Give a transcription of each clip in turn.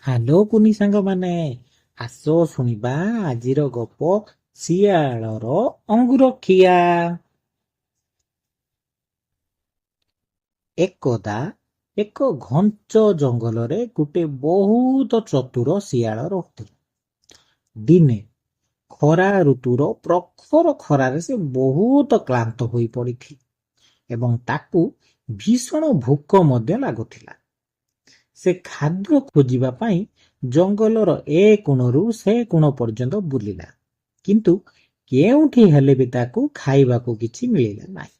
Hello କୁନି ସାଙ୍ଗମାନେ, ଆସ ଶୁଣିବା ଆଜିର ଗପ ଶିଆଳର ଅଙ୍ଗୁର ଖିଆ। ଏକଦା ଏକ ଘଞ୍ଚ ଜଙ୍ଗଲରେ ଗୋଟେ ବହୁତ ଚତୁର ଶିଆଳ ରହୁଥିଲା। ଦିନେ ଖରା ଋତୁର ପ୍ରଖର ଖରାରେ ସେ ବହୁତ କ୍ଳାନ୍ତ ହୋଇ ପଡିଥିଲା ଏବଂ ତାକୁ ଭୀଷଣ ଭୋକ ମଧ୍ୟ ଲାଗୁଥିଲା। ସେ ଖାଦ୍ୟ ଖୋଜିବା ପାଇଁ ଜଙ୍ଗଲର ଏ କୋଣରୁ ସେ କୋଣ ପର୍ଯ୍ୟନ୍ତ ବୁଲିଲା, କିନ୍ତୁ କେଉଁଠି ହେଲେ ବି ତାକୁ ଖାଇବାକୁ କିଛି ମିଳିଲା ନାହିଁ।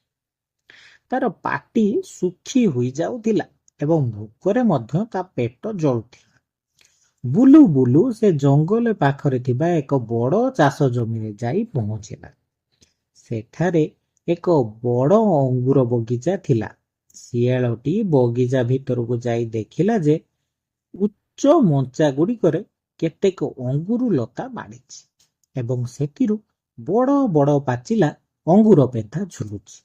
ତାର ପାଟି ଶୁଖି ହୋଇଯାଉଥିଲା ଏବଂ ଭୋକରେ ମଧ୍ୟ ତା ପେଟ ଜଳୁଥିଲା। ବୁଲୁ ବୁଲୁ ସେ ଜଙ୍ଗଲ ପାଖରେ ଥିବା ଏକ ବଡ଼ ଚାଷ ଜମିରେ ଯାଇ ପହଞ୍ଚିଲା। ସେଠାରେ ଏକ ବଡ଼ ଅଙ୍ଗୁର ବଗିଚା ଥିଲା। ଶିଆଳଟି ବଗିଚା ଭିତରକୁ ଯାଇ ଦେଖିଲା ଯେ ଉଚ୍ଚ ମଞ୍ଚା ଗୁଡ଼ିକରେ କେତେକ ଅଙ୍ଗୁର ଲତା ମାଡ଼ିଛି ଏବଂ ସେଥିରୁ ବଡ଼ ବଡ଼ ପାଚିଲା ଅଙ୍ଗୁର ପେନ୍ଥା ଝୁଲୁଛି।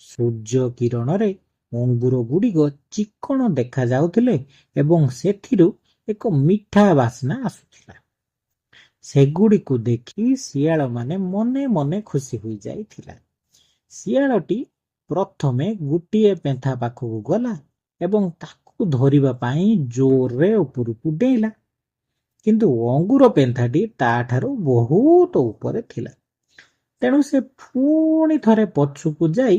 ସୂର୍ଯ୍ୟ କିରଣରେ ଅଙ୍ଗୁର ଗୁଡ଼ିକ ଚିକ୍କଣ ଦେଖାଯାଉଥିଲେ ଏବଂ ସେଥିରୁ ଏକ ମିଠା ବାସ୍ନା ଆସୁଥିଲା। ସେଗୁଡ଼ିକୁ ଦେଖି ଶିଆଳ ମାନେ ମନେ ମନେ ଖୁସି ହୋଇଯାଇଥିଲା। ଶିଆଳଟି ପ୍ରଥମେ ଗୋଟିଏ ପେନ୍ଥା ପାଖକୁ ଗଲା ଏବଂ ତାକୁ ଧରିବା ପାଇଁ ଜୋରରେ ଉପରକୁ ଡେଇଁଲା, କିନ୍ତୁ ଅଙ୍ଗୁର ପେନ୍ଥାଟି ତାଠାରୁ ବହୁତ ଉପରେ ଥିଲା। ତେଣୁ ସେ ପୁଣି ଥରେ ପଛକୁ ଯାଇ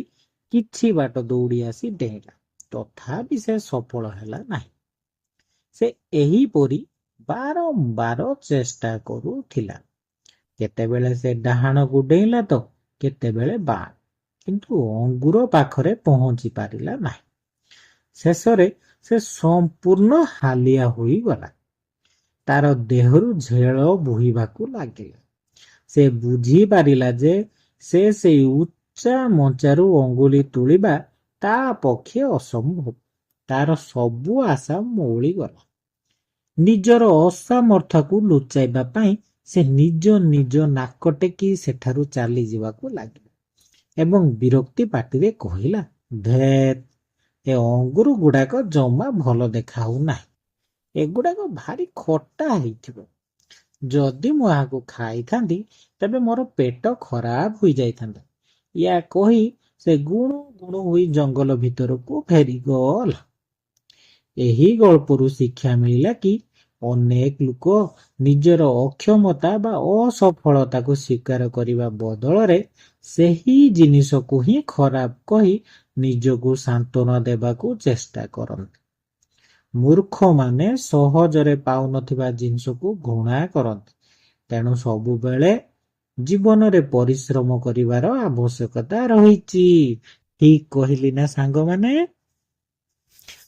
କିଛି ବାଟ ଦୌଡ଼ି ଆସି ଡେଇଁଲା, ତଥାପି ସେ ସଫଳ ହେଲା ନାହିଁ। ସେ ଏହିପରି ବାରମ୍ବାର ଚେଷ୍ଟା କରୁଥିଲା। କେତେବେଳେ ସେ ଡାହାଣକୁ ଡେଇଁଲା ତ କେତେବେଳେ ବାଁ, କିନ୍ତୁ ଅଙ୍ଗୁର ପାଖରେ ପହଞ୍ଚି ପାରିଲା ନାହିଁ। ଶେଷରେ ସେ ସମ୍ପୂର୍ଣ୍ଣ ହାଲିଆ ହୋଇଗଲା। ତାର ଦେହରୁ ଝେଳ ବୋହିବାକୁ ଲାଗିଲା। ସେ ବୁଝିପାରିଲା ଯେ ସେ ସେଇ ଉଚ୍ଚା ମଞ୍ଚାରୁ ଅଙ୍ଗୁଳି ତୋଳିବା ତା ପକ୍ଷେ ଅସମ୍ଭବ। ତାର ସବୁ ଆଶା ମଉଳିଗଲା। ନିଜର ଅସାମର୍ଥ୍ୟକୁ ଲୁଚାଇବା ପାଇଁ ସେ ନିଜ ନିଜ ନାକ ଟେକି ସେଠାରୁ ଚାଲିଯିବାକୁ ଲାଗିଲା ଏବଂ ବିରକ୍ତି ପାଟିରେ କହିଲା, ଧେତ୍, ଏ ଅଙ୍ଗୁର ଗୁଡାକ ଜମା ଭଲ ଦେଖାଉନାହିଁ। ଏଗୁଡାକ ଭାରି ଖଟା ହେଇଥିବ। ଯଦି ମୁଁ ଏହାକୁ ଖାଇଥାନ୍ତି ତେବେ ମୋର ପେଟ ଖରାପ ହୋଇଯାଇଥାନ୍ତା। ୟା କହି ସେ ଗୁଣୁ ଗୁଣୁ ହୋଇ ଜଙ୍ଗଲ ଭିତରକୁ ଫେରିଗଲା। ଏହି ଗଳ୍ପରୁ ଶିକ୍ଷା ମିଳିଲା କି ଅନେକ ଲୋକ ନିଜର ଅକ୍ଷମତା ବା ଅସଫଳତାକୁ ସ୍ୱୀକାର କରିବା ବଦଳରେ ସେହି ଜିନିଷକୁ ହିଁ ଖରାପ କହି ନିଜକୁ ସାନ୍ତ୍ୱନା ଦେବାକୁ ଚେଷ୍ଟା କରନ୍ତି। ମୂର୍ଖମାନେ ସହଜରେ ପାଉନଥିବା ଜିନିଷକୁ ଘୃଣା କରନ୍ତି। ତେଣୁ ସବୁବେଳେ ଜୀବନରେ ପରିଶ୍ରମ କରିବାର ଆବଶ୍ୟକତା ରହିଛି। ଠିକ୍ କହିଲି ନା ସାଙ୍ଗମାନେ?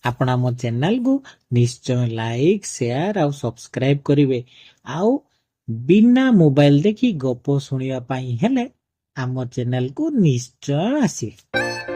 ଆପଣ ଆମ ଚ୍ୟାନେଲକୁ ନିଶ୍ଚୟ ଲାଇକ୍, ସେୟାର ଆଉ ସବସ୍କ୍ରାଇବ କରିବେ। ଆଉ ବିନା ମୋବାଇଲ ଦେଖି ଗପ ଶୁଣିବା ପାଇଁ ହେଲେ ଆମ ଚ୍ୟାନେଲକୁ ନିଶ୍ଚୟ ଆସିବେ।